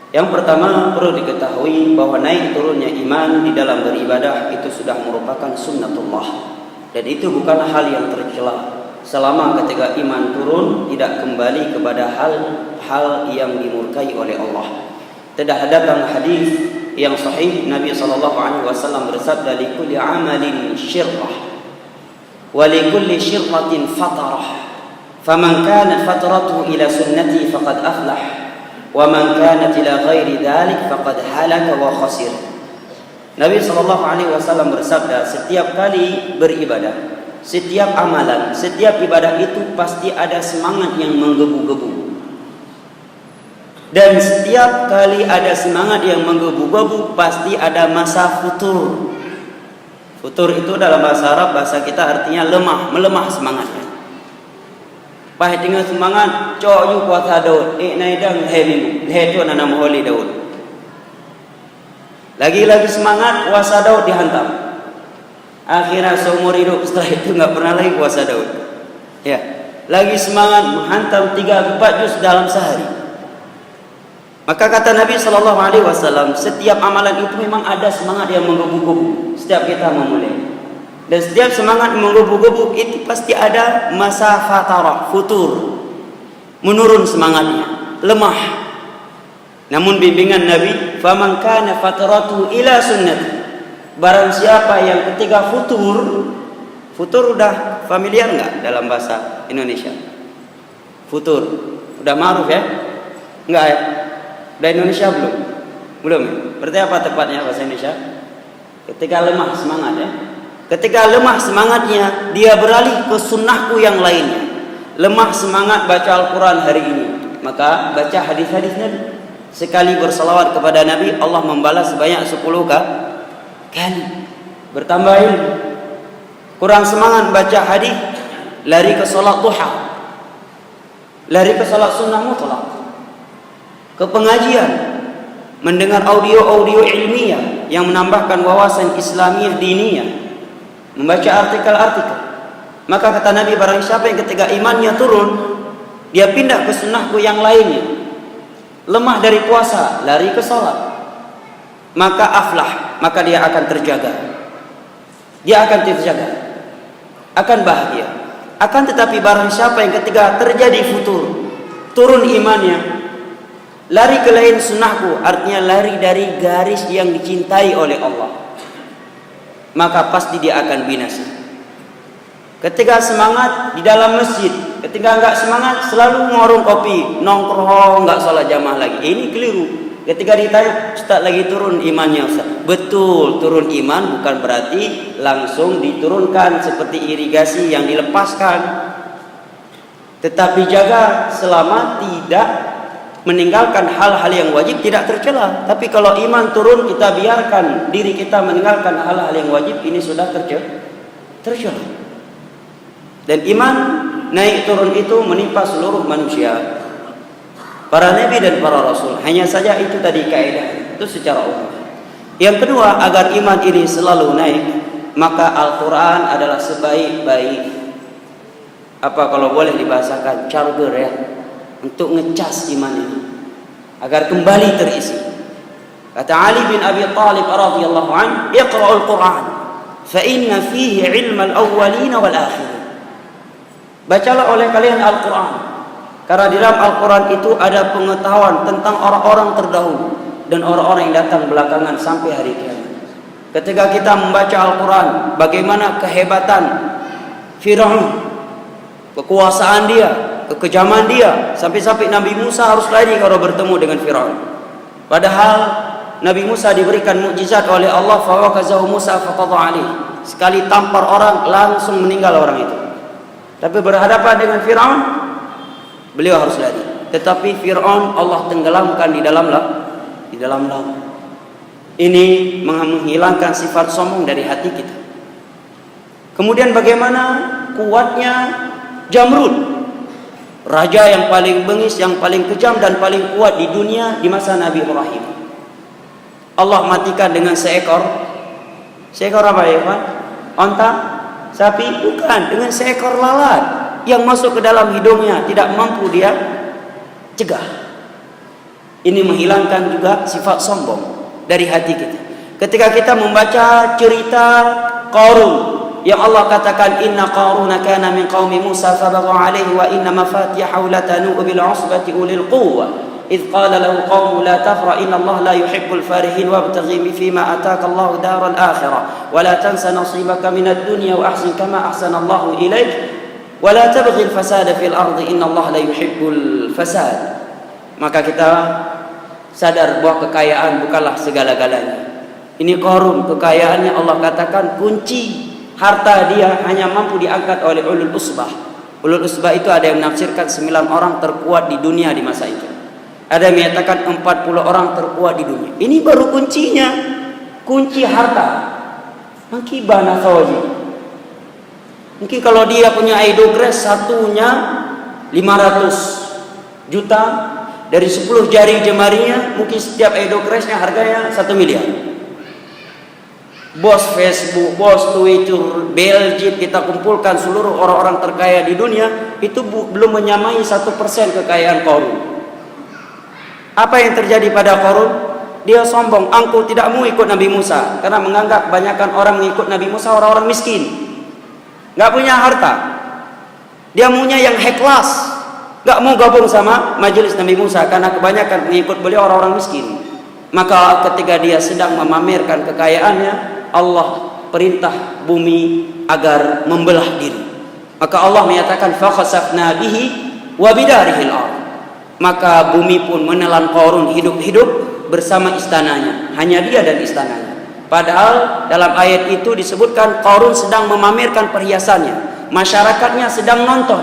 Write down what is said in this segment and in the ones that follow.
Yang pertama, perlu diketahui bahwa naik turunnya iman di dalam beribadah itu sudah merupakan sunnatullah, dan itu bukan hal yang tercela selama ketika iman turun tidak kembali kepada hal-hal yang dimurkai oleh Allah. Telah datang hadis yang sahih, Nabi SAW bersabda, "Likulli amalin syirrah wa likulli syirratin fatarah, faman kanat fatratuhu ila sunnati faqad aflah, wa man kanat ila ghairi dzalik faqad halaka wa khasir." Nabi SAW bersabda, setiap kali beribadah, setiap amalan, setiap ibadah itu pasti ada semangat yang menggebu-gebu. Dan setiap kali ada semangat yang menggebu-gebu, pasti ada masa futur. Futur itu dalam bahasa Arab, bahasa kita artinya lemah, melemah semangatnya. Pahit dengan semangat, coyu kuasa Daud, naidang hemimu, hetu nanam holi Daud. Lagi-lagi semangat, kuasa Daud dihantam. Akhirnya seumur hidup setelah itu nggak pernah lagi kuasa Daud. Ya, lagi semangat menghantam 3-4 juz dalam sehari. Maka kata Nabi SAW, setiap amalan itu memang ada semangat yang menggebu-gebu setiap kita memulai. Dan setiap semangat menggebu-gebu itu pasti ada masa fatarah, futur, menurun semangatnya, lemah. Namun bimbingan Nabi, faman kana fataratu ila sunnati, barang siapa yang ketika futur udah familiar nggak dalam bahasa Indonesia? Futur udah ma'ruf ya? Enggak ya? Udah Indonesia belum? Belum ya? Berarti apa tepatnya bahasa Indonesia? Ketika lemah semangat ya. Ketika lemah semangatnya, dia beralih ke sunnahku yang lainnya. Lemah semangat baca Al-Quran hari ini, maka baca hadis-hadis Nabi. Sekali bersalawat kepada Nabi, Allah membalas sebanyak 10 kali. Bertambah ilmu. Kurang semangat baca hadis, lari ke salat duha, lari ke salat sunnah mutlak, ke pengajian, mendengar audio-audio ilmiah yang menambahkan wawasan Islamiyah diniyah, membaca artikel-artikel. Maka kata Nabi, barang siapa yang ketika imannya turun, dia pindah ke sunnahku yang lainnya, lemah dari puasa, lari ke salat, maka aflah, maka dia akan terjaga. Dia akan terjaga, akan bahagia. Akan tetapi barang siapa yang ketika terjadi futur, turun imannya, lari ke lain sunnahku, artinya lari dari garis yang dicintai oleh Allah, maka pasti dia akan binasa. Ketika semangat di dalam masjid, ketika enggak semangat selalu ngorong kopi, nongkrong, enggak sholat jamaah lagi. Ini keliru. Ketika ditanya, Ustaz lagi turun imannya Ustaz. Betul, turun iman bukan berarti langsung diturunkan seperti irigasi yang dilepaskan. Tetapi jaga selama tidak meninggalkan hal-hal yang wajib, tidak tercela. Tapi kalau iman turun, kita biarkan diri kita meninggalkan hal-hal yang wajib, ini sudah tercela. Dan iman naik turun itu menimpa seluruh manusia, para nabi dan para rasul. Hanya saja itu tadi kaidah, itu secara umum. Yang kedua, agar iman ini selalu naik, maka Al-Quran adalah sebaik-baik, apa kalau boleh dibahasakan, charger ya, untuk ngecas iman ini agar kembali terisi. Kata Ali bin Abi Thalib radhiyallahu anhu, "Iqra'ul Qur'an fa inna fihi 'ilmal awwalin wal akhirin." Bacalah oleh kalian Al-Quran, karena di dalam Al-Quran itu ada pengetahuan tentang orang-orang terdahulu dan orang-orang yang datang belakangan sampai hari kiamat. Ketika kita membaca Al-Quran, bagaimana kehebatan Fir'aun, kekuasaan dia, kekejaman dia, sampai-sampai Nabi Musa harus lari kalau bertemu dengan Fir'aun. Padahal Nabi Musa diberikan mukjizat oleh Allah, fawakazahu Musa faqadha alaihi. Sekali tampar orang langsung meninggal orang itu. Tapi berhadapan dengan Fir'aun, beliau harus lari. Tetapi Fir'aun Allah tenggelamkan di dalam laut. Ini menghilangkan sifat sombong dari hati kita. Kemudian bagaimana kuatnya Jamrud, raja yang paling bengis, yang paling kejam dan paling kuat di dunia di masa Nabi Ibrahim. Allah matikan dengan seekor apa ya Pak? Onta? Sapi? Bukan, dengan seekor lalat yang masuk ke dalam hidungnya, tidak mampu dia cegah. Ini menghilangkan juga sifat sombong dari hati kita. Ketika kita membaca cerita Qarun yang Allah katakan inna Qaruna kana min qaumi Musa fabagha alaihi wa inna mafatihahu latanu bil usbati ulil quwwah إذ قال له قوم لا تفرح إن الله لا يحب الفارحين وابتغ فيما آتاك الله دار الآخرة ولا تنس نصيبك من الدنيا وأحسن كما أحسن الله إليك ولا تبغي الفساد في الأرض إن الله لا يحب الفساد. Maka kita sadar bahwa kekayaan bukanlah segala-galanya. Ini Qarun, kekayaannya Allah katakan kunci harta dia hanya mampu diangkat oleh ulul usbah. Ulul usbah itu ada yang menafsirkan 9 orang terkuat di dunia di masa itu. Ada yang menyatakan 40 orang terkuat di dunia. Ini baru kuncinya. Kunci harta. Mangkibana sawaji. Mungkin kalau dia punya Idogres satunya 500 juta. Dari 10 jari jemarinya, mungkin setiap Idogresnya harganya 1 miliar. Bos Facebook, bos Twitter, Belgium, kita kumpulkan seluruh orang-orang terkaya di dunia, itu belum menyamai 1% kekayaan Qarun. Apa yang terjadi pada Qarun? Dia sombong, aku tidak mau ikut Nabi Musa, karena menganggap kebanyakan orang mengikut Nabi Musa orang-orang miskin, nggak punya harta. Dia maunya yang high class, nggak mau gabung sama majelis Nabi Musa, karena kebanyakan mengikut beliau orang-orang miskin. Maka ketika dia sedang memamerkan kekayaannya, Allah perintah bumi agar membelah diri. Maka Allah menyatakan fakhasafna bihi wa bidarihil ardh. Maka bumi pun menelan Qarun hidup-hidup bersama istananya, hanya dia dan istananya. Padahal dalam ayat itu disebutkan Qarun sedang memamerkan perhiasannya, masyarakatnya sedang nonton.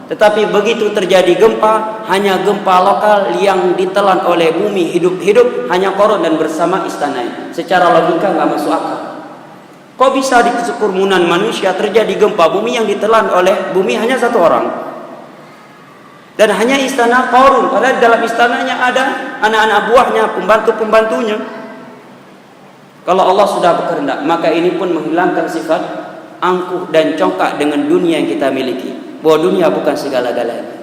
Tetapi begitu terjadi gempa, hanya gempa lokal yang ditelan oleh bumi hidup-hidup, hanya Qarun dan bersama istananya. Secara logika nggak masuk akal. Kok bisa di kekerumunan manusia terjadi gempa bumi yang ditelan oleh bumi hanya 1 orang? Dan hanya istana Qarun, padahal dalam istananya ada anak-anak buahnya, pembantu-pembantunya. Kalau Allah sudah berkehendak, maka ini pun menghilangkan sifat angkuh dan congkak dengan dunia yang kita miliki, bahwa dunia bukan segala-galanya.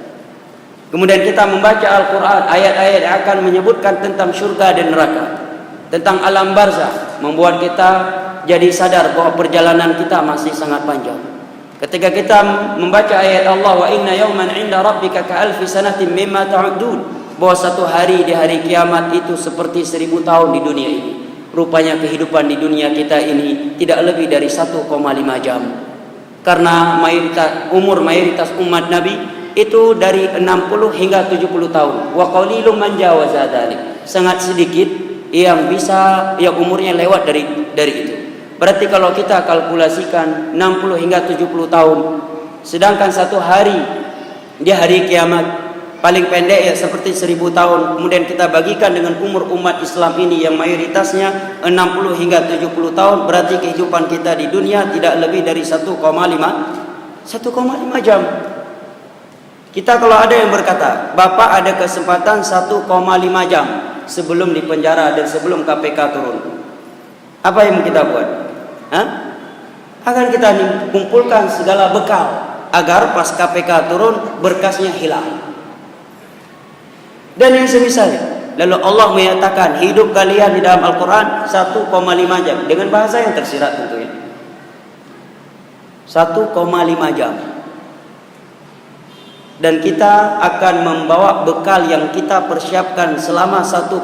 Kemudian kita membaca Al-Quran, ayat-ayat yang akan menyebutkan tentang syurga dan neraka, tentang alam barzakh, membuat kita jadi sadar bahwa perjalanan kita masih sangat panjang. Ketika kita membaca ayat Allah, wa inna yawman 'inda rabbika ka'alfi sanatin mimma ta'udun, bahwa satu hari di hari kiamat itu seperti 1000 tahun di dunia ini. Rupanya kehidupan di dunia kita ini tidak lebih dari 1,5 jam. Karena umur mayoritas umat Nabi itu dari 60 hingga 70 tahun. Wa qalilum man jawaza dzalik. Sangat sedikit yang umurnya lewat dari itu. Berarti kalau kita kalkulasikan 60 hingga 70 tahun, sedangkan satu hari di hari kiamat paling pendek ya seperti 1000 tahun, kemudian kita bagikan dengan umur umat Islam ini yang mayoritasnya 60 hingga 70 tahun, berarti kehidupan kita di dunia tidak lebih dari 1,5 jam. Kita kalau ada yang berkata, Bapak ada kesempatan 1,5 jam sebelum dipenjara dan sebelum KPK turun, apa yang kita buat? Akan kita kumpulkan segala bekal agar pas KPK turun berkasnya hilang dan yang semisalnya. Lalu Allah menyatakan hidup kalian di dalam Al-Quran 1,5 jam dengan bahasa yang tersirat tentunya. 1,5 jam. Dan kita akan membawa bekal yang kita persiapkan selama 1,5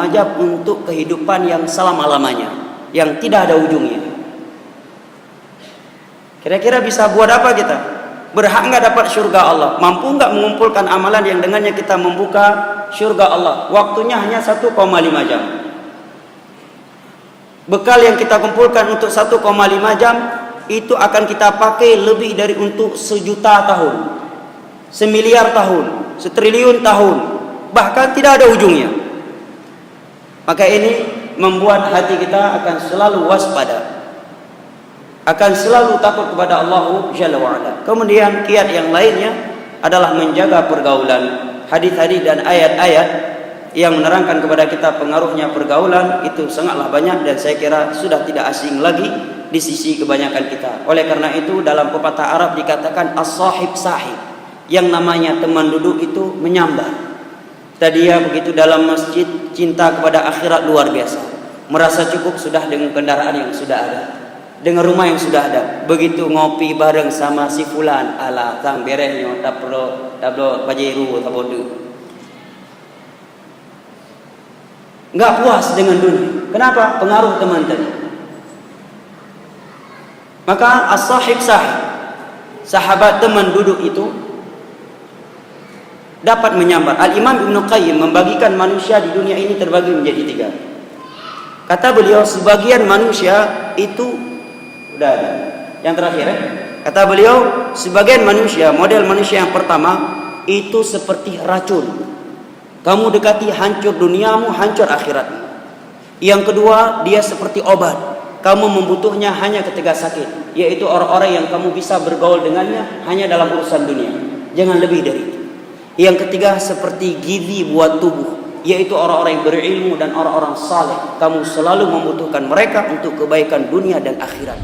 jam untuk kehidupan yang selama-lamanya, yang tidak ada ujungnya. Kira-kira bisa buat apa kita? Berhak nggak dapat syurga Allah? Mampu nggak mengumpulkan amalan yang dengannya kita membuka syurga Allah? Waktunya hanya 1,5 jam. Bekal yang kita kumpulkan untuk 1,5 jam itu akan kita pakai lebih dari untuk 1 juta tahun, 1 miliar tahun, 1 triliun tahun, bahkan tidak ada ujungnya. Maka ini membuat hati kita akan selalu waspada, akan selalu takut kepada Allah Jalla wa'ala. Kemudian kiat yang lainnya adalah menjaga pergaulan. Hadis-hadis dan ayat-ayat yang menerangkan kepada kita pengaruhnya pergaulan itu sangatlah banyak, dan saya kira sudah tidak asing lagi di sisi kebanyakan kita. Oleh karena itu dalam pepatah Arab dikatakan as-sahib sahib, yang namanya teman duduk itu menyambar. Dia begitu dalam masjid, cinta kepada akhirat luar biasa. Merasa cukup sudah dengan kendaraan yang sudah ada, dengan rumah yang sudah ada. Begitu ngopi bareng sama si fulan, ala tang berehnya tak perlu pajeru tak bodoh. Enggak puas dengan dunia. Kenapa? Pengaruh teman tadi. Maka as-sahib sahib, sahabat teman duduk itu dapat menyambar. Al-Imam Ibn Qayyim membagikan manusia di dunia ini terbagi menjadi 3. Kata beliau, sebagian manusia itu udah ada. Yang terakhir kata beliau, sebagian manusia, model manusia yang pertama itu seperti racun. Kamu dekati hancur duniamu, hancur akhiratmu. Yang kedua, dia seperti obat. Kamu membutuhnya hanya ketika sakit, yaitu orang-orang yang kamu bisa bergaul dengannya hanya dalam urusan dunia. Jangan lebih dari itu. Yang ketiga, seperti gizi buat tubuh, yaitu orang-orang yang berilmu dan orang-orang saleh. Kamu selalu membutuhkan mereka untuk kebaikan dunia dan akhirat.